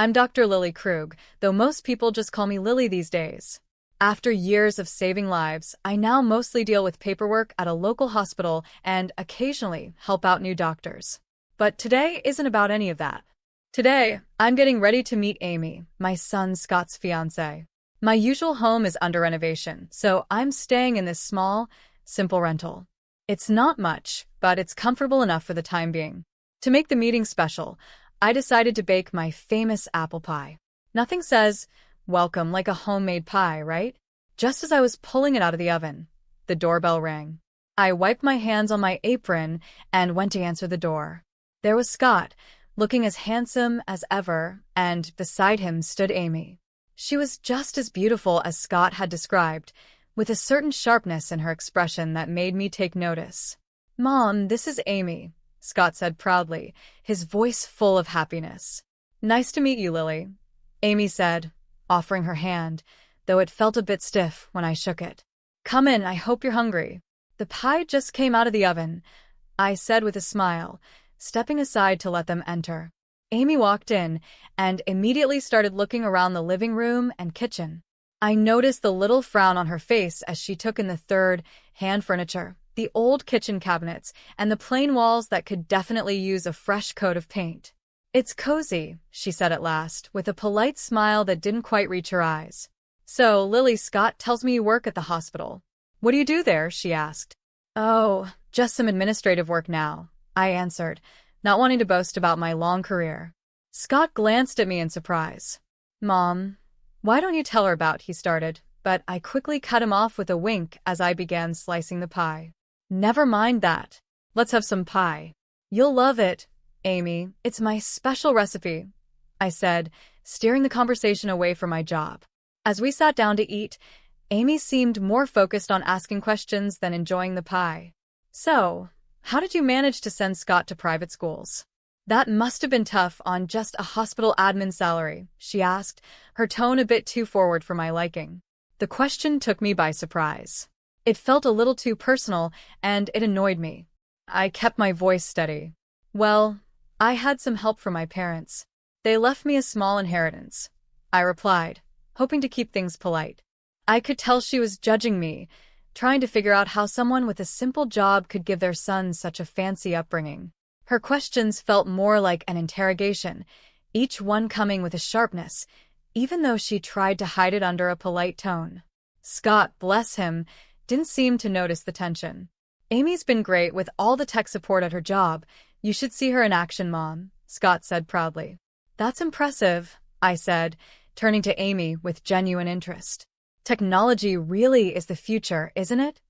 I'm Dr. Lily Krug, though most people just call me Lily these days. After years of saving lives, I now mostly deal with paperwork at a local hospital and occasionally help out new doctors. But today isn't about any of that. Today, I'm getting ready to meet Amy, my son Scott's fiancée. My usual home is under renovation, so I'm staying in this small, simple rental. It's not much, but it's comfortable enough for the time being. To make the meeting special, I decided to bake my famous apple pie. Nothing says, welcome like a homemade pie, right? Just as I was pulling it out of the oven, the doorbell rang. I wiped my hands on my apron and went to answer the door. There was Scott, looking as handsome as ever, and beside him stood Amy. She was just as beautiful as Scott had described, with a certain sharpness in her expression that made me take notice. "Mom, this is Amy," Scott said proudly, his voice full of happiness. "Nice to meet you, Lily," Amy said, offering her hand, though it felt a bit stiff when I shook it. "Come in, I hope you're hungry." "The pie just came out of the oven," I said with a smile, stepping aside to let them enter. Amy walked in and immediately started looking around the living room and kitchen. I noticed the little frown on her face as she took in the third-hand furniture, the old kitchen cabinets, and the plain walls that could definitely use a fresh coat of paint. "It's cozy," she said at last, with a polite smile that didn't quite reach her eyes. "So, Lily, Scott tells me you work at the hospital. What do you do there?" she asked. "Oh, just some administrative work now," I answered, not wanting to boast about my long career. Scott glanced at me in surprise. "Mom, why don't you tell her about," he started, but I quickly cut him off with a wink as I began slicing the pie. "Never mind that. Let's have some pie. You'll love it, Amy. It's my special recipe," I said, steering the conversation away from my job. As we sat down to eat, Amy seemed more focused on asking questions than enjoying the pie. "So, how did you manage to send Scott to private schools? That must have been tough on just a hospital admin salary," she asked, her tone a bit too forward for my liking. The question took me by surprise. It felt a little too personal, and it annoyed me. I kept my voice steady. "Well, I had some help from my parents. They left me a small inheritance," I replied, hoping to keep things polite. I could tell she was judging me, trying to figure out how someone with a simple job could give their son such a fancy upbringing. Her questions felt more like an interrogation, each one coming with a sharpness, even though she tried to hide it under a polite tone. Scott, bless him, didn't seem to notice the tension. "Amy's been great with all the tech support at her job. You should see her in action, Mom," Scott said proudly. "That's impressive," I said, turning to Amy with genuine interest. "Technology really is the future, isn't it?"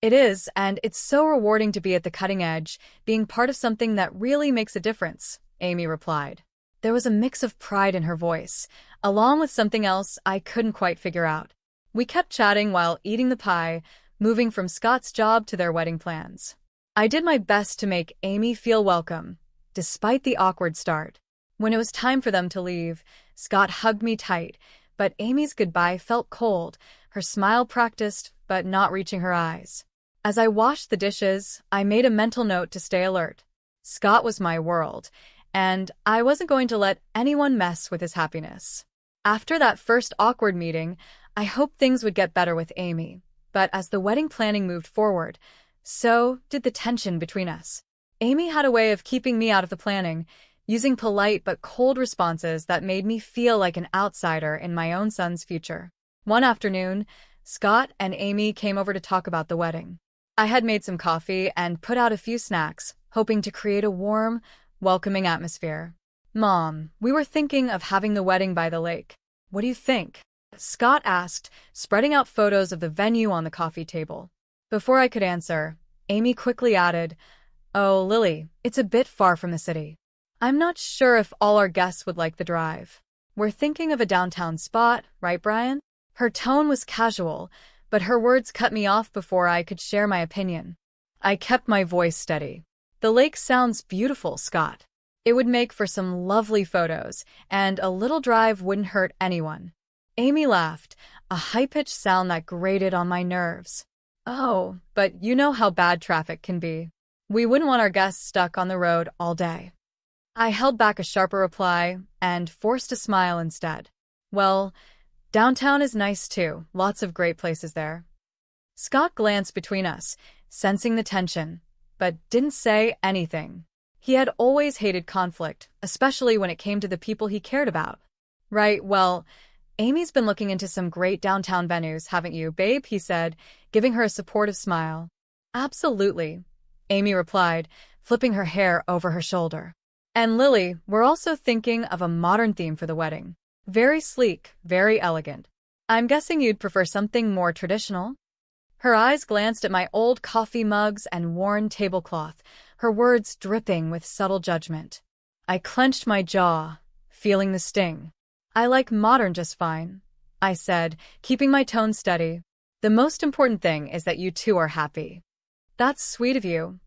"It is, and it's so rewarding to be at the cutting edge, being part of something that really makes a difference," Amy replied. There was a mix of pride in her voice, along with something else I couldn't quite figure out. We kept chatting while eating the pie, moving from Scott's job to their wedding plans. I did my best to make Amy feel welcome, despite the awkward start. When it was time for them to leave, Scott hugged me tight, but Amy's goodbye felt cold, her smile practiced but not reaching her eyes. As I washed the dishes, I made a mental note to stay alert. Scott was my world, and I wasn't going to let anyone mess with his happiness. After that first awkward meeting, I hoped things would get better with Amy, but as the wedding planning moved forward, so did the tension between us. Amy had a way of keeping me out of the planning, using polite but cold responses that made me feel like an outsider in my own son's future. One afternoon, Scott and Amy came over to talk about the wedding. I had made some coffee and put out a few snacks, hoping to create a warm, welcoming atmosphere. "Mom, we were thinking of having the wedding by the lake. What do you think?" Scott asked, spreading out photos of the venue on the coffee table. Before I could answer, Amy quickly added, "Oh, Lily, it's a bit far from the city. I'm not sure if all our guests would like the drive. We're thinking of a downtown spot, right, Brian?" Her tone was casual, but her words cut me off before I could share my opinion. I kept my voice steady. "The lake sounds beautiful, Scott. It would make for some lovely photos, and a little drive wouldn't hurt anyone." Amy laughed, a high-pitched sound that grated on my nerves. "Oh, but you know how bad traffic can be. We wouldn't want our guests stuck on the road all day." I held back a sharper reply and forced a smile instead. Well, downtown is nice too, lots of great places there. Scott glanced between us, sensing the tension, but didn't say anything. He had always hated conflict, especially when it came to the people he cared about. Right, well, Amy's been looking into some great downtown venues, haven't you, babe? He said, giving her a supportive smile. Absolutely, Amy replied, flipping her hair over her shoulder. And Lily, we're also thinking of a modern theme for the wedding. Very sleek, very elegant. I'm guessing you'd prefer something more traditional? Her eyes glanced at my old coffee mugs and worn tablecloth, her words dripping with subtle judgment. I clenched my jaw, feeling the sting. I like modern just fine, I said, keeping my tone steady. The most important thing is that you two are happy. That's sweet of you,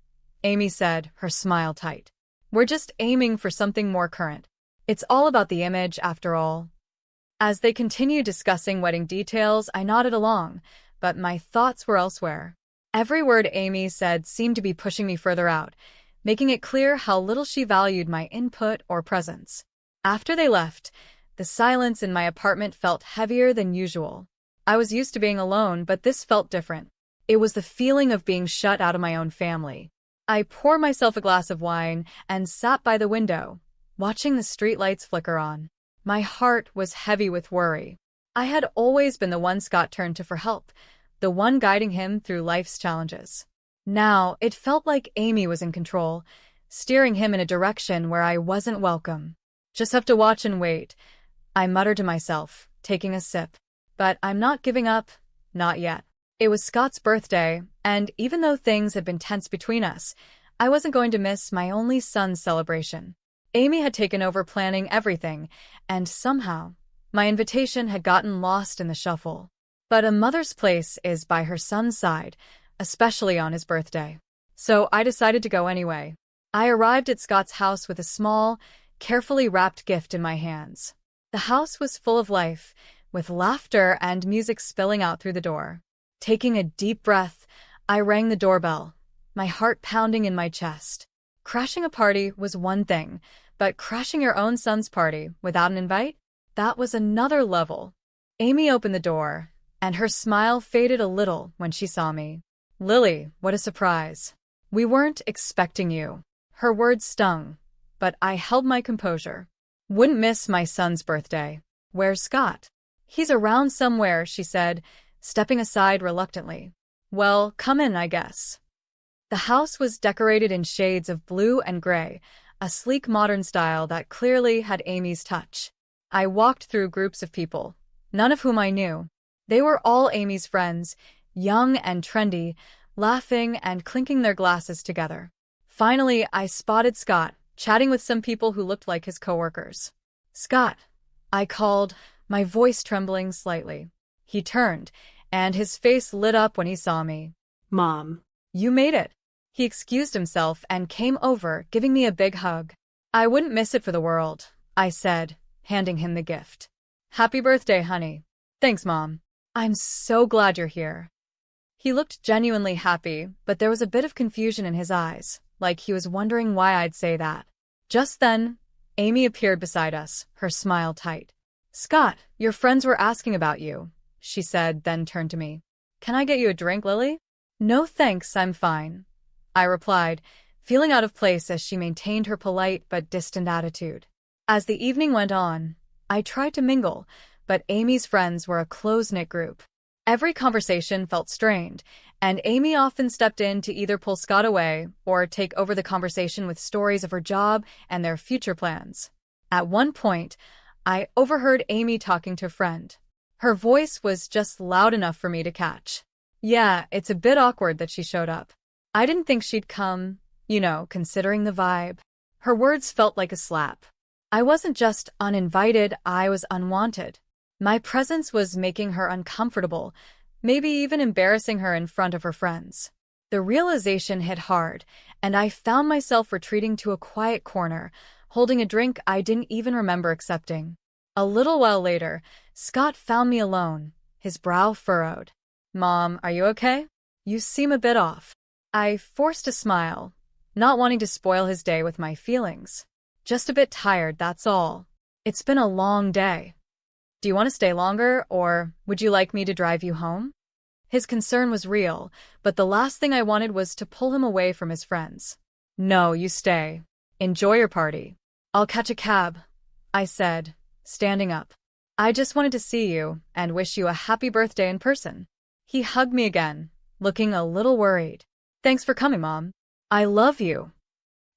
Amy said, her smile tight. We're just aiming for something more current. It's all about the image, after all. As they continued discussing wedding details, I nodded along, but my thoughts were elsewhere. Every word Amy said seemed to be pushing me further out, making it clear how little she valued my input or presence. After they left, the silence in my apartment felt heavier than usual. I was used to being alone, but this felt different. It was the feeling of being shut out of my own family. I poured myself a glass of wine and sat by the window, watching the streetlights flicker on. My heart was heavy with worry. I had always been the one Scott turned to for help, the one guiding him through life's challenges. Now, it felt like Amy was in control, steering him in a direction where I wasn't welcome. Just have to watch and wait, I muttered to myself, taking a sip. But I'm not giving up, not yet. It was Scott's birthday, and even though things had been tense between us, I wasn't going to miss my only son's celebration. Amy had taken over planning everything, and somehow, my invitation had gotten lost in the shuffle. But a mother's place is by her son's side, especially on his birthday. So I decided to go anyway. I arrived at Scott's house with a small, carefully wrapped gift in my hands. The house was full of life, with laughter and music spilling out through the door. Taking a deep breath, I rang the doorbell, my heart pounding in my chest. Crashing a party was one thing, but crashing your own son's party without an invite? That was another level. Amy opened the door, and her smile faded a little when she saw me. Lily, what a surprise. We weren't expecting you. Her words stung, but I held my composure. Wouldn't miss my son's birthday. Where's Scott? He's around somewhere, she said, stepping aside reluctantly. Well, come in, I guess. The house was decorated in shades of blue and gray, a sleek modern style that clearly had Amy's touch. I walked through groups of people, none of whom I knew. They were all Amy's friends, young and trendy, laughing and clinking their glasses together. Finally, I spotted Scott, chatting with some people who looked like his coworkers. Scott, I called, my voice trembling slightly. He turned, and his face lit up when he saw me. Mom. You made it. He excused himself and came over, giving me a big hug. I wouldn't miss it for the world, I said, handing him the gift. Happy birthday, honey. Thanks, Mom. I'm so glad you're here. He looked genuinely happy, but there was a bit of confusion in his eyes, like he was wondering why I'd say that. Just then, Amy appeared beside us, her smile tight. Scott, your friends were asking about you, she said, then turned to me. Can I get you a drink, Lily? No thanks, I'm fine, I replied, feeling out of place as she maintained her polite but distant attitude. As the evening went on, I tried to mingle, but Amy's friends were a close-knit group. Every conversation felt strained, and Amy often stepped in to either pull Scott away or take over the conversation with stories of her job and their future plans. At one point, I overheard Amy talking to a friend. Her voice was just loud enough for me to catch. Yeah, it's a bit awkward that she showed up. I didn't think she'd come, considering the vibe. Her words felt like a slap. I wasn't just uninvited, I was unwanted. My presence was making her uncomfortable, maybe even embarrassing her in front of her friends. The realization hit hard, and I found myself retreating to a quiet corner, holding a drink I didn't even remember accepting. A little while later, Scott found me alone, his brow furrowed. Mom, are you okay? You seem a bit off. I forced a smile, not wanting to spoil his day with my feelings. Just a bit tired, that's all. It's been a long day. Do you want to stay longer, or would you like me to drive you home? His concern was real, but the last thing I wanted was to pull him away from his friends. No, you stay. Enjoy your party. I'll catch a cab, I said, standing up. I just wanted to see you and wish you a happy birthday in person. He hugged me again, looking a little worried. Thanks for coming, Mom. I love you.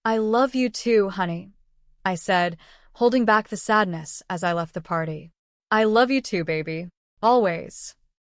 I love you too, honey, I said, holding back the sadness as I left the party. I love you too, baby. Always.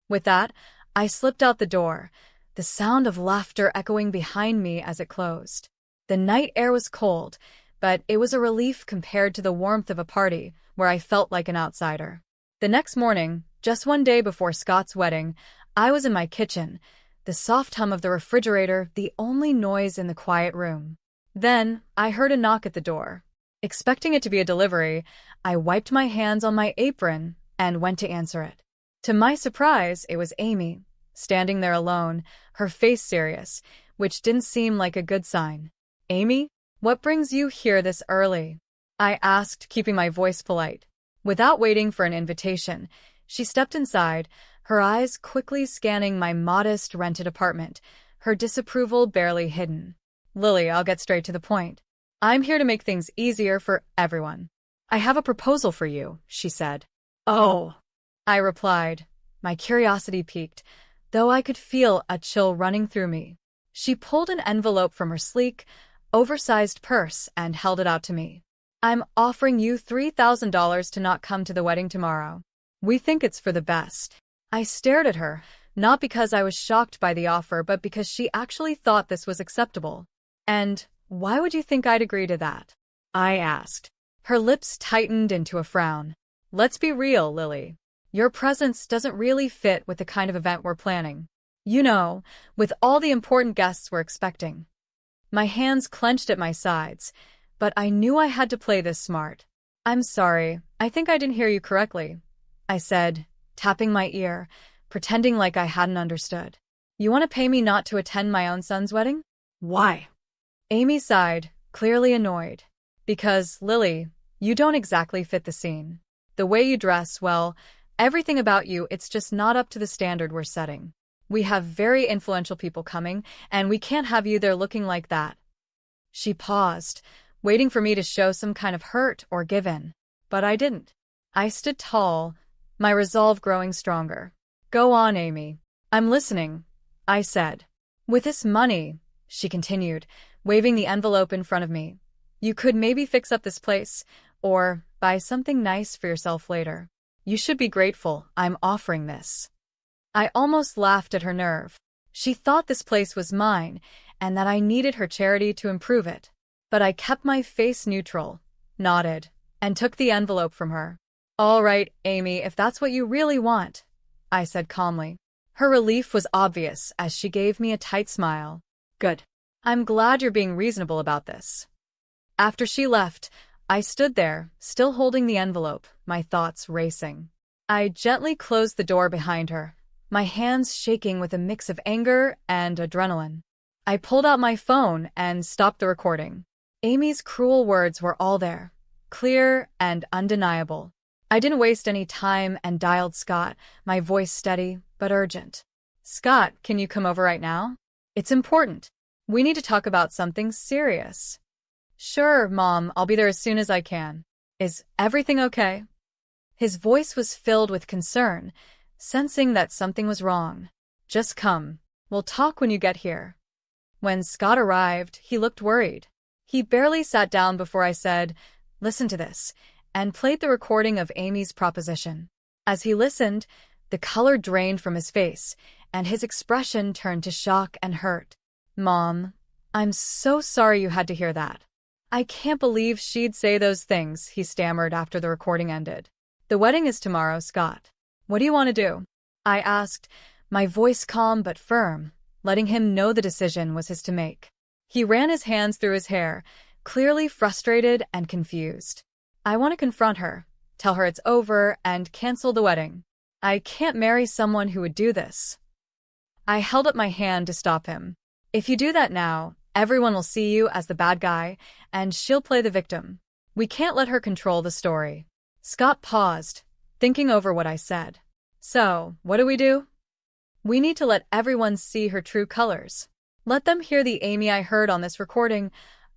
With that, I slipped out the door, the sound of laughter echoing behind me as it closed. The night air was cold, but it was a relief compared to the warmth of a party where I felt like an outsider. The next morning, just one day before Scott's wedding, I was in my kitchen, the soft hum of the refrigerator the only noise in the quiet room. Then, I heard a knock at the door. Expecting it to be a delivery, I wiped my hands on my apron and went to answer it. To my surprise, it was Amy, standing there alone, her face serious, which didn't seem like a good sign. Amy, what brings you here this early? I asked, keeping my voice polite. Without waiting for an invitation, she stepped inside, her eyes quickly scanning my modest rented apartment, her disapproval barely hidden. Lily, I'll get straight to the point. I'm here to make things easier for everyone. I have a proposal for you, she said. Oh, I replied, my curiosity piqued, though I could feel a chill running through me. She pulled an envelope from her sleek, oversized purse and held it out to me. I'm offering you $3,000 to not come to the wedding tomorrow. We think it's for the best. I stared at her, not because I was shocked by the offer, but because she actually thought this was acceptable. And why would you think I'd agree to that? I asked. Her lips tightened into a frown. Let's be real, Lily. Your presence doesn't really fit with the kind of event we're planning. You know, with all the important guests we're expecting. My hands clenched at my sides, but I knew I had to play this smart. I'm sorry, I think I didn't hear you correctly, I said, tapping my ear, pretending like I hadn't understood. You want to pay me not to attend my own son's wedding? Why? Amy sighed, clearly annoyed. Because, Lily, you don't exactly fit the scene. The way you dress, well, everything about you, it's just not up to the standard we're setting. We have very influential people coming, and we can't have you there looking like that. She paused, waiting for me to show some kind of hurt or give in. But I didn't. I stood tall, my resolve growing stronger. Go on, Amy. I'm listening, I said. With this money, she continued, waving the envelope in front of me, you could maybe fix up this place, or buy something nice for yourself later. You should be grateful I'm offering this. I almost laughed at her nerve. She thought this place was mine, and that I needed her charity to improve it. But I kept my face neutral, nodded, and took the envelope from her. All right, Amy, if that's what you really want, I said calmly. Her relief was obvious as she gave me a tight smile. Good. I'm glad you're being reasonable about this. After she left, I stood there, still holding the envelope, my thoughts racing. I gently closed the door behind her, my hands shaking with a mix of anger and adrenaline. I pulled out my phone and stopped the recording. Amy's cruel words were all there, clear and undeniable. I didn't waste any time and dialed Scott, my voice steady but urgent. Scott, can you come over right now? It's important. We need to talk about something serious. Sure, Mom, I'll be there as soon as I can. Is everything okay? His voice was filled with concern, sensing that something was wrong. Just come. We'll talk when you get here. When Scott arrived, he looked worried. He barely sat down before I said, listen to this, and played the recording of Amy's proposition. As he listened, the color drained from his face, and his expression turned to shock and hurt. Mom, I'm so sorry you had to hear that. I can't believe she'd say those things, he stammered after the recording ended. The wedding is tomorrow, Scott. What do you want to do? I asked, my voice calm but firm, letting him know the decision was his to make. He ran his hands through his hair, clearly frustrated and confused. I want to confront her, tell her it's over, and cancel the wedding. I can't marry someone who would do this. I held up my hand to stop him. If you do that now, everyone will see you as the bad guy, and she'll play the victim. We can't let her control the story. Scott paused, thinking over what I said. So, what do? We need to let everyone see her true colors. Let them hear the Amy I heard on this recording,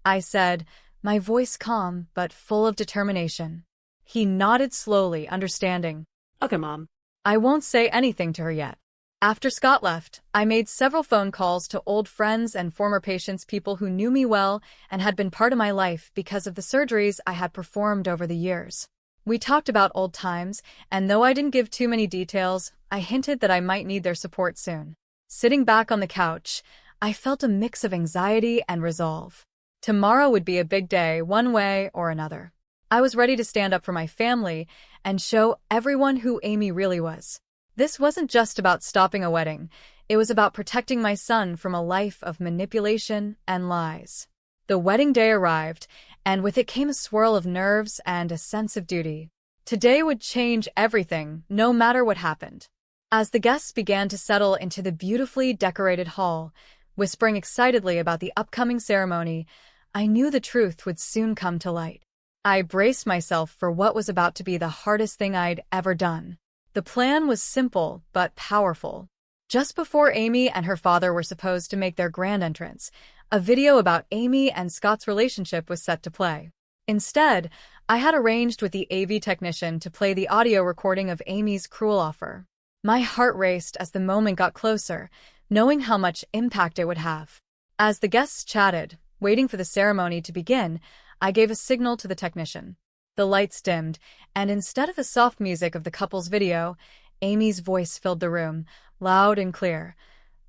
I said, my voice calm but full of determination. He nodded slowly, understanding. Okay, Mom. I won't say anything to her yet. After Scott left, I made several phone calls to old friends and former patients, people who knew me well and had been part of my life because of the surgeries I had performed over the years. We talked about old times, and though I didn't give too many details, I hinted that I might need their support soon. Sitting back on the couch, I felt a mix of anxiety and resolve. Tomorrow would be a big day, one way or another. I was ready to stand up for my family and show everyone who Amy really was. This wasn't just about stopping a wedding. It was about protecting my son from a life of manipulation and lies. The wedding day arrived, and with it came a swirl of nerves and a sense of duty. Today would change everything, no matter what happened. As the guests began to settle into the beautifully decorated hall, whispering excitedly about the upcoming ceremony, I knew the truth would soon come to light. I braced myself for what was about to be the hardest thing I'd ever done. The plan was simple but powerful. Just before Amy and her father were supposed to make their grand entrance, a video about Amy and Scott's relationship was set to play. Instead, I had arranged with the AV technician to play the audio recording of Amy's cruel offer. My heart raced as the moment got closer, knowing how much impact it would have. As the guests chatted, waiting for the ceremony to begin, I gave a signal to the technician. The lights dimmed, and instead of the soft music of the couple's video, Amy's voice filled the room, loud and clear.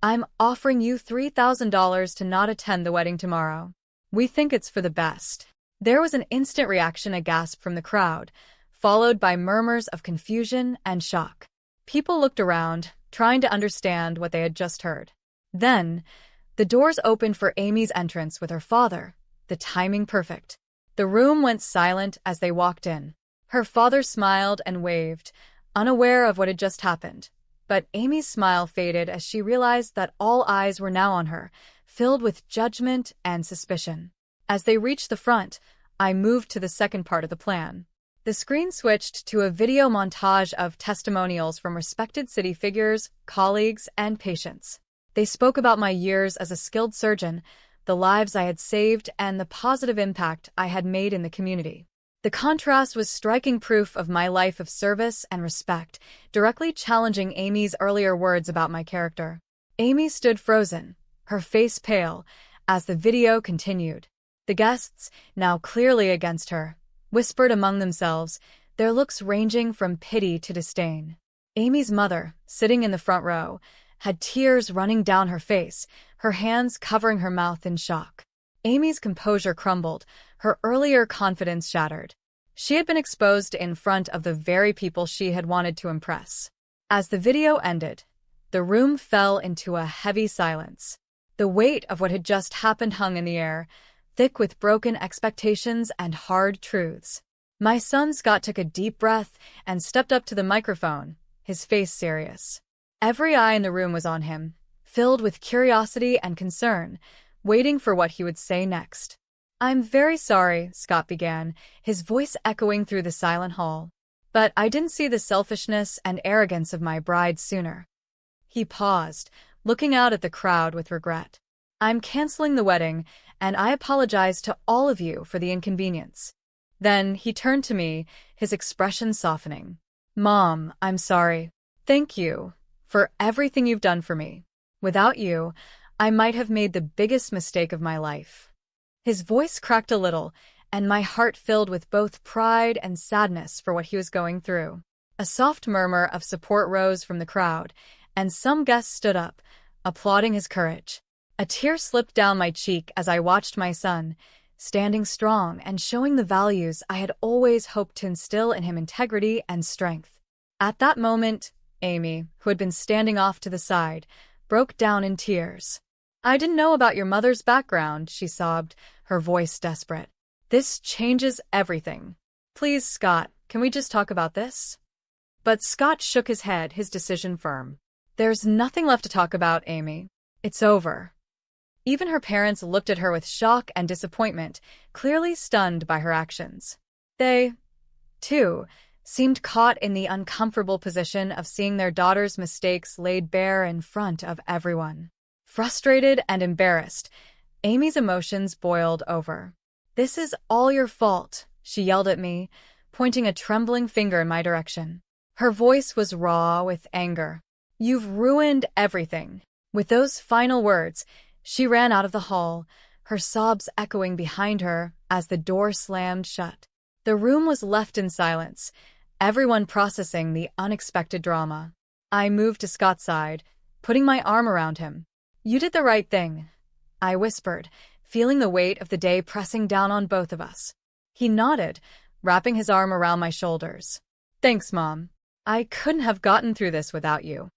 I'm offering you $3,000 to not attend the wedding tomorrow. We think it's for the best. There was an instant reaction, a gasp from the crowd, followed by murmurs of confusion and shock. People looked around, trying to understand what they had just heard. Then, the doors opened for Amy's entrance with her father, the timing perfect. The room went silent as they walked in. Her father smiled and waved, unaware of what had just happened. But Amy's smile faded as she realized that all eyes were now on her, filled with judgment and suspicion. As they reached the front, I moved to the second part of the plan. The screen switched to a video montage of testimonials from respected city figures, colleagues, and patients. They spoke about my years as a skilled surgeon, the lives I had saved, and the positive impact I had made in the community. The contrast was striking proof of my life of service and respect, directly challenging Amy's earlier words about my character. Amy stood frozen, her face pale, as the video continued. The guests, now clearly against her, whispered among themselves, their looks ranging from pity to disdain. Amy's mother, sitting in the front row, had tears running down her face, her hands covering her mouth in shock. Amy's composure crumbled, her earlier confidence shattered. She had been exposed in front of the very people she had wanted to impress. As the video ended, the room fell into a heavy silence. The weight of what had just happened hung in the air, thick with broken expectations and hard truths. My son Scott took a deep breath and stepped up to the microphone, his face serious. Every eye in the room was on him, filled with curiosity and concern, waiting for what he would say next. I'm very sorry, Scott began, his voice echoing through the silent hall. But I didn't see the selfishness and arrogance of my bride sooner. He paused, looking out at the crowd with regret. I'm canceling the wedding, and I apologize to all of you for the inconvenience. Then he turned to me, his expression softening. Mom, I'm sorry. Thank you for everything you've done for me. Without you, I might have made the biggest mistake of my life. His voice cracked a little, and my heart filled with both pride and sadness for what he was going through. A soft murmur of support rose from the crowd, and some guests stood up, applauding his courage. A tear slipped down my cheek as I watched my son, standing strong and showing the values I had always hoped to instill in him: integrity and strength. At that moment, Amy, who had been standing off to the side, broke down in tears. I didn't know about your mother's background, she sobbed, her voice desperate. This changes everything. Please, Scott, can we just talk about this? But Scott shook his head, his decision firm. There's nothing left to talk about, Amy. It's over. Even her parents looked at her with shock and disappointment, clearly stunned by her actions. They, too, seemed caught in the uncomfortable position of seeing their daughter's mistakes laid bare in front of everyone. Frustrated and embarrassed, Amy's emotions boiled over. "This is all your fault," she yelled at me, pointing a trembling finger in my direction. Her voice was raw with anger. "You've ruined everything." With those final words, she ran out of the hall, her sobs echoing behind her as the door slammed shut. The room was left in silence, everyone processing the unexpected drama. I moved to Scott's side, putting my arm around him. "You did the right thing," I whispered, feeling the weight of the day pressing down on both of us. He nodded, wrapping his arm around my shoulders. "Thanks, Mom. I couldn't have gotten through this without you."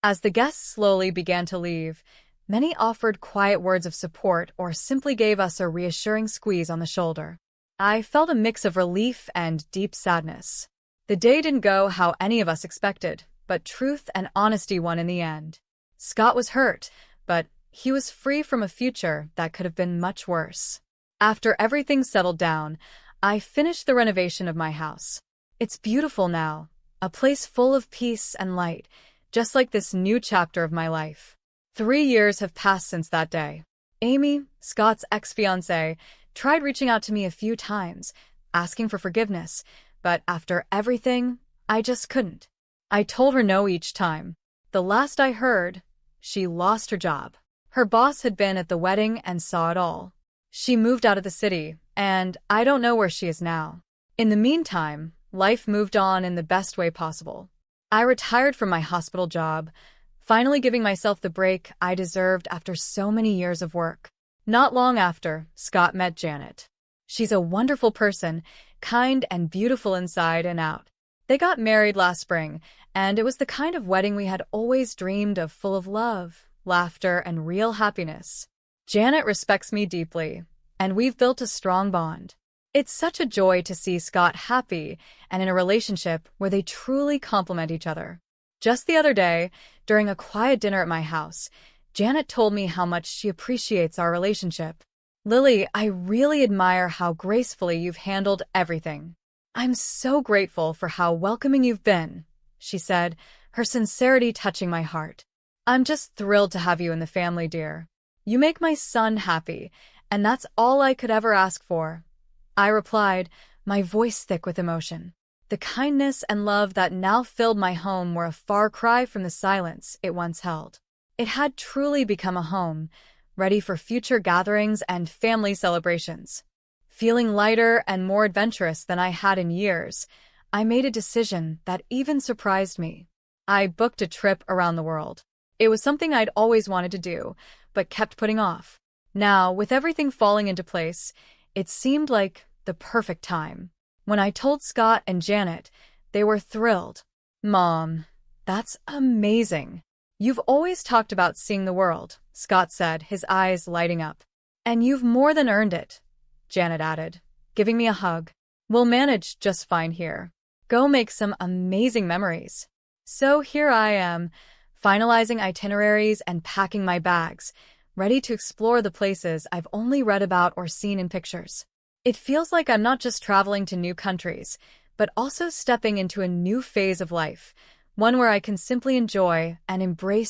As the guests slowly began to leave, many offered quiet words of support or simply gave us a reassuring squeeze on the shoulder. I felt a mix of relief and deep sadness. The day didn't go how any of us expected, but truth and honesty won in the end. Scott was hurt, but he was free from a future that could have been much worse. After everything settled down, I finished the renovation of my house. It's beautiful now, a place full of peace and light, just like this new chapter of my life. 3 years have passed since that day. Amy, Scott's ex-fiancée, tried reaching out to me a few times, asking for forgiveness, but after everything, I just couldn't. I told her no each time. The last I heard, she lost her job. Her boss had been at the wedding and saw it all. She moved out of the city, and I don't know where she is now. In the meantime, life moved on in the best way possible. I retired from my hospital job, finally giving myself the break I deserved after so many years of work. Not long after, Scott met Janet. She's a wonderful person, kind and beautiful inside and out. They got married last spring, and it was the kind of wedding we had always dreamed of, full of love, laughter, and real happiness. Janet respects me deeply, and we've built a strong bond. It's such a joy to see Scott happy and in a relationship where they truly complement each other. Just the other day, during a quiet dinner at my house, Janet told me how much she appreciates our relationship. "Lily, I really admire how gracefully you've handled everything. I'm so grateful for how welcoming you've been," she said, her sincerity touching my heart. "I'm just thrilled to have you in the family, dear. You make my son happy, and that's all I could ever ask for," I replied, my voice thick with emotion. The kindness and love that now filled my home were a far cry from the silence it once held. It had truly become a home, ready for future gatherings and family celebrations. Feeling lighter and more adventurous than I had in years, I made a decision that even surprised me. I booked a trip around the world. It was something I'd always wanted to do, but kept putting off. Now, with everything falling into place, it seemed like the perfect time. When I told Scott and Janet, they were thrilled. "Mom, that's amazing. You've always talked about seeing the world," Scott said, his eyes lighting up. "And you've more than earned it," Janet added, giving me a hug. "We'll manage just fine here. Go make some amazing memories." So here I am, finalizing itineraries and packing my bags, ready to explore the places I've only read about or seen in pictures. It feels like I'm not just traveling to new countries, but also stepping into a new phase of life, one where I can simply enjoy and embrace